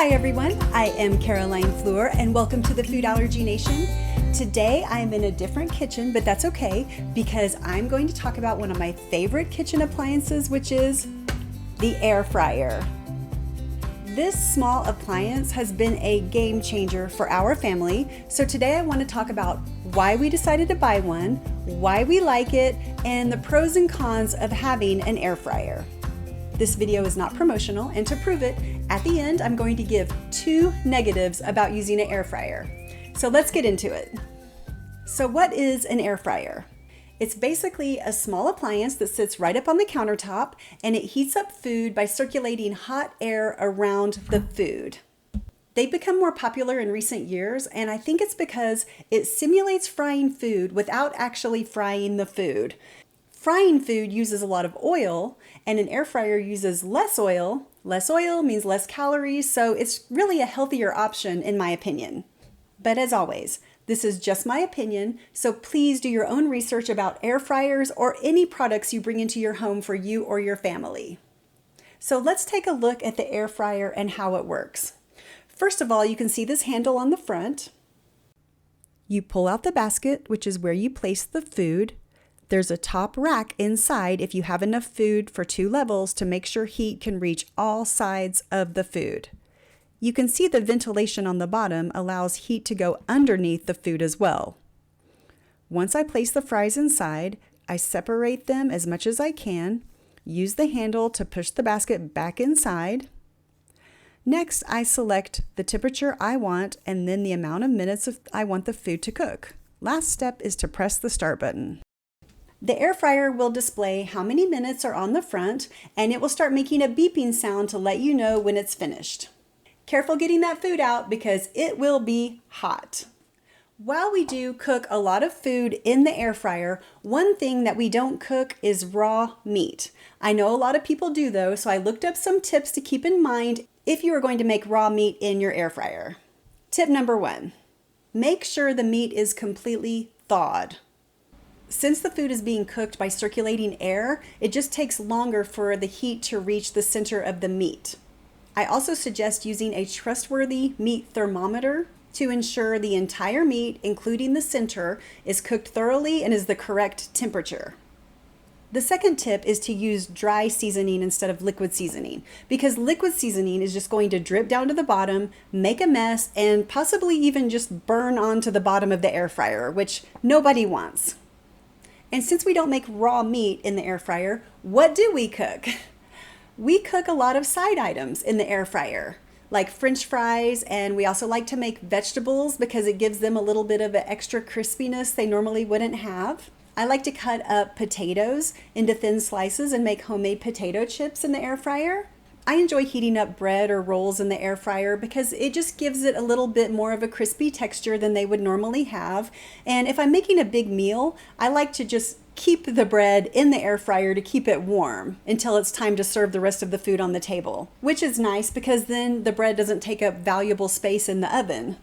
Hi everyone, I am Caroline Fleur and welcome to the Food Allergy Nation. Today I'm in a different kitchen, but that's okay because I'm going to talk about one of my favorite kitchen appliances, which is the air fryer. This small appliance has been a game changer for our family, so today I want to talk about why we decided to buy one, why we like it, and the pros and cons of having an air fryer. This video is not promotional, and to prove it, at the end I'm going to give 2 negatives about using an air fryer. So let's get into it. So what is an air fryer? It's basically a small appliance that sits right up on the countertop, and it heats up food by circulating hot air around the food. They've become more popular in recent years, and I think it's because it simulates frying food without actually frying the food. Frying food uses a lot of oil, and an air fryer uses less oil. Less oil means less calories, so it's really a healthier option in my opinion. But as always, this is just my opinion, so please do your own research about air fryers or any products you bring into your home for you or your family. So let's take a look at the air fryer and how it works. First of all, you can see this handle on the front. You pull out the basket, which is where you place the food. There's a top rack inside if you have enough food for 2 levels to make sure heat can reach all sides of the food. You can see the ventilation on the bottom allows heat to go underneath the food as well. Once I place the fries inside, I separate them as much as I can, use the handle to push the basket back inside. Next, I select the temperature I want and then the amount of minutes I want the food to cook. Last step is to press the start button. The air fryer will display how many minutes are on the front, and it will start making a beeping sound to let you know when it's finished. Careful getting that food out because it will be hot. While we do cook a lot of food in the air fryer, one thing that we don't cook is raw meat. I know a lot of people do though, so I looked up some tips to keep in mind if you are going to make raw meat in your air fryer. Tip number 1, make sure the meat is completely thawed. Since the food is being cooked by circulating air, it just takes longer for the heat to reach the center of the meat. I also suggest using a trustworthy meat thermometer to ensure the entire meat, including the center, is cooked thoroughly and is the correct temperature. The second tip is to use dry seasoning instead of liquid seasoning, because liquid seasoning is just going to drip down to the bottom, make a mess, and possibly even just burn onto the bottom of the air fryer, which nobody wants. And since we don't make raw meat in the air fryer, what do we cook? We cook a lot of side items in the air fryer, like French fries, and we also like to make vegetables because it gives them a little bit of an extra crispiness they normally wouldn't have. I like to cut up potatoes into thin slices and make homemade potato chips in the air fryer. I enjoy heating up bread or rolls in the air fryer because it just gives it a little bit more of a crispy texture than they would normally have. And if I'm making a big meal, I like to just keep the bread in the air fryer to keep it warm until it's time to serve the rest of the food on the table, which is nice because then the bread doesn't take up valuable space in the oven.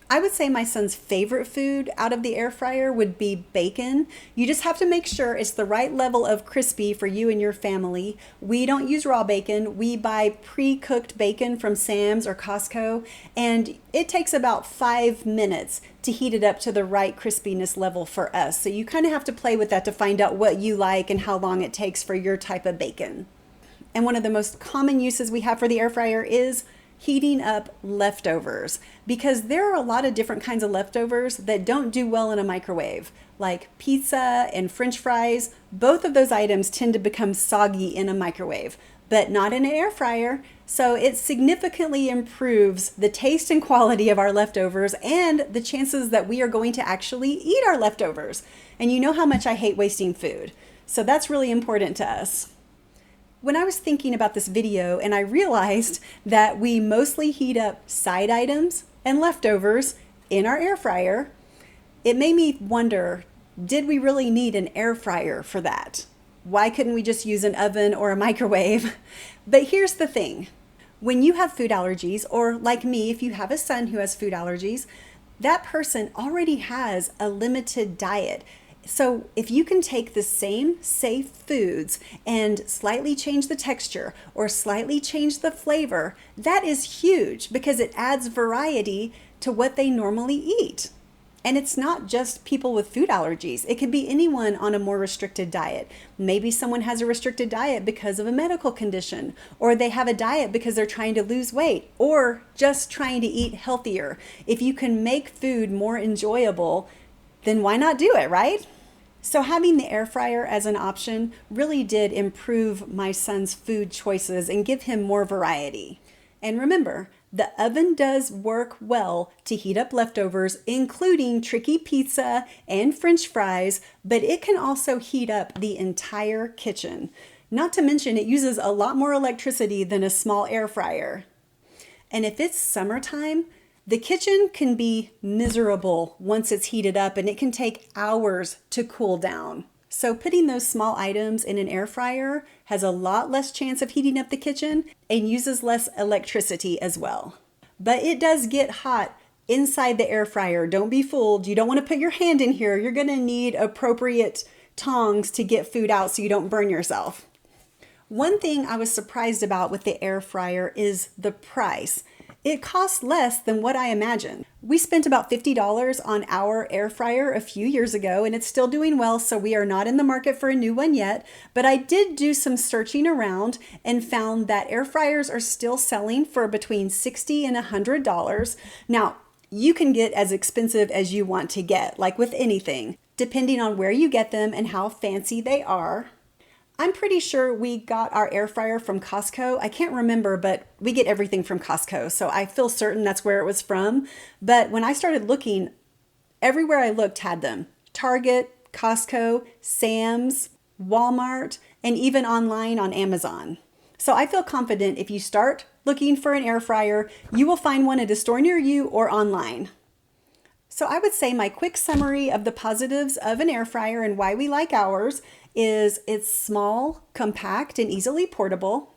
I would say my son's favorite food out of the air fryer would be bacon. You just have to make sure it's the right level of crispy for you and your family. We don't use raw bacon. We buy pre-cooked bacon from Sam's or Costco, and it takes about 5 minutes to heat it up to the right crispiness level for us. So you kind of have to play with that to find out what you like and how long it takes for your type of bacon. And one of the most common uses we have for the air fryer is heating up leftovers, because there are a lot of different kinds of leftovers that don't do well in a microwave, like pizza and French fries. Both of those items tend to become soggy in a microwave, but not in an air fryer. So it significantly improves the taste and quality of our leftovers and the chances that we are going to actually eat our leftovers. And you know how much I hate wasting food, so that's really important to us. When I was thinking about this video and I realized that we mostly heat up side items and leftovers in our air fryer, it made me wonder, did we really need an air fryer for that? Why couldn't we just use an oven or a microwave? But here's the thing. When you have food allergies, or like me, if you have a son who has food allergies, that person already has a limited diet. So if you can take the same safe foods and slightly change the texture or slightly change the flavor, that is huge because it adds variety to what they normally eat. And it's not just people with food allergies. It could be anyone on a more restricted diet. Maybe someone has a restricted diet because of a medical condition, or they have a diet because they're trying to lose weight, or just trying to eat healthier. If you can make food more enjoyable, then why not do it, right? So having the air fryer as an option really did improve my son's food choices and give him more variety. And remember, the oven does work well to heat up leftovers, including tricky pizza and French fries, but it can also heat up the entire kitchen. Not to mention, it uses a lot more electricity than a small air fryer. And if it's summertime, the kitchen can be miserable once it's heated up, and it can take hours to cool down. So putting those small items in an air fryer has a lot less chance of heating up the kitchen and uses less electricity as well. But it does get hot inside the air fryer. Don't be fooled. You don't want to put your hand in here. You're going to need appropriate tongs to get food out so you don't burn yourself. One thing I was surprised about with the air fryer is the price. It costs less than what I imagined. We spent about $50 on our air fryer a few years ago, and it's still doing well, so we are not in the market for a new one yet. But I did do some searching around and found that air fryers are still selling for between $60 and $100. Now, you can get as expensive as you want to get, like with anything, depending on where you get them and how fancy they are. I'm pretty sure we got our air fryer from Costco. I can't remember, but we get everything from Costco, so I feel certain that's where it was from. But when I started looking, everywhere I looked had them. Target, Costco, Sam's, Walmart, and even online on Amazon. So I feel confident if you start looking for an air fryer, you will find one at a store near you or online. So I would say my quick summary of the positives of an air fryer and why we like ours is it's small, compact, and easily portable.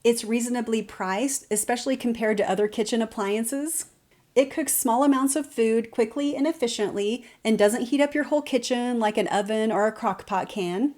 It's reasonably priced, especially compared to other kitchen appliances. It cooks small amounts of food quickly and efficiently and doesn't heat up your whole kitchen like an oven or a crock pot can.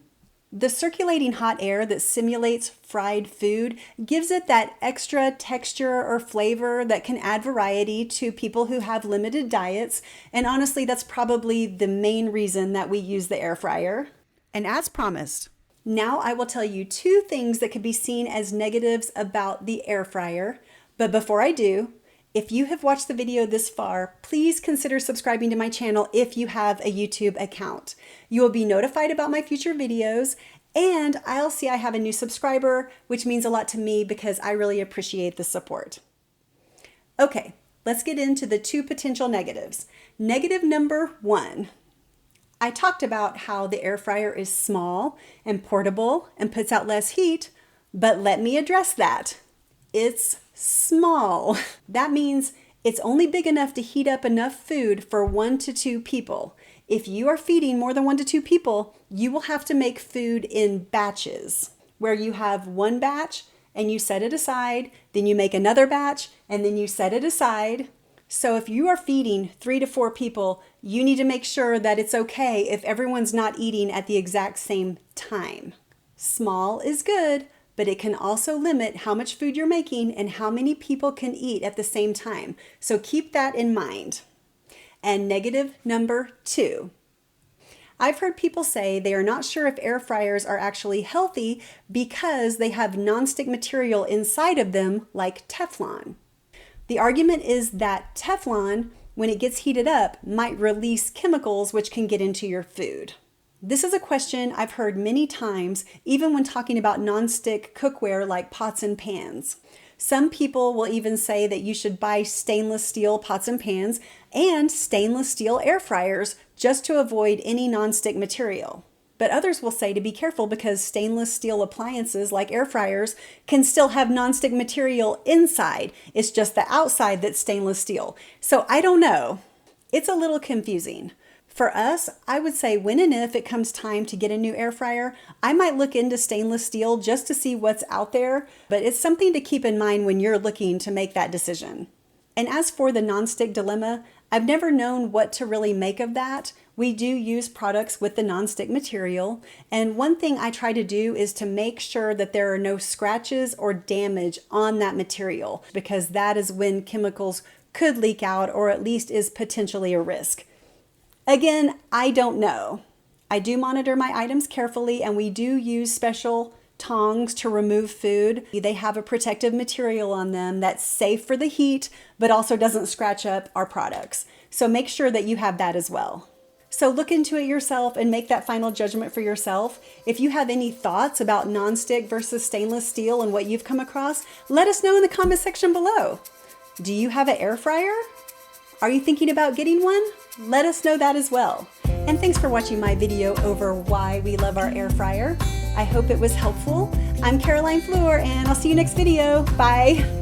The circulating hot air that simulates fried food gives it that extra texture or flavor that can add variety to people who have limited diets. And honestly, that's probably the main reason that we use the air fryer. And as promised, now I will tell you 2 things that could be seen as negatives about the air fryer. But before I do, if you have watched the video this far, please consider subscribing to my channel if you have a YouTube account. You will be notified about my future videos, and I'll see I have a new subscriber, which means a lot to me because I really appreciate the support. Okay, let's get into the 2 potential negatives. Negative number 1. I talked about how the air fryer is small and portable and puts out less heat, but let me address that. It's small. That means it's only big enough to heat up enough food for 1 to 2 people. If you are feeding more than 1 to 2 people, you will have to make food in batches, where you have 1 batch and you set it aside, then you make another batch and then you set it aside. So if you are feeding 3 to 4 people, you need to make sure that it's okay if everyone's not eating at the exact same time. Small is good, but it can also limit how much food you're making and how many people can eat at the same time. So keep that in mind. And negative number 2. I've heard people say they are not sure if air fryers are actually healthy because they have nonstick material inside of them like Teflon. The argument is that Teflon, when it gets heated up, might release chemicals which can get into your food. This is a question I've heard many times, even when talking about nonstick cookware like pots and pans. Some people will even say that you should buy stainless steel pots and pans and stainless steel air fryers just to avoid any nonstick material. But others will say to be careful because stainless steel appliances like air fryers can still have nonstick material inside. It's just the outside that's stainless steel. So I don't know. It's a little confusing. For us, I would say when and if it comes time to get a new air fryer, I might look into stainless steel just to see what's out there, but it's something to keep in mind when you're looking to make that decision. And as for the nonstick dilemma, I've never known what to really make of that. we do use products with the nonstick material. And one thing I try to do is to make sure that there are no scratches or damage on that material, because that is when chemicals could leak out, or at least is potentially a risk. Again, I don't know. I do monitor my items carefully, and we do use special tongs to remove food. They have a protective material on them that's safe for the heat, but also doesn't scratch up our products. So make sure that you have that as well. So look into it yourself and make that final judgment for yourself. If you have any thoughts about nonstick versus stainless steel and what you've come across, let us know in the comment section below. Do you have an air fryer? Are you thinking about getting one? Let us know that as well. And thanks for watching my video over why we love our air fryer. I hope it was helpful. I'm Fleur, and I'll see you next video. Bye.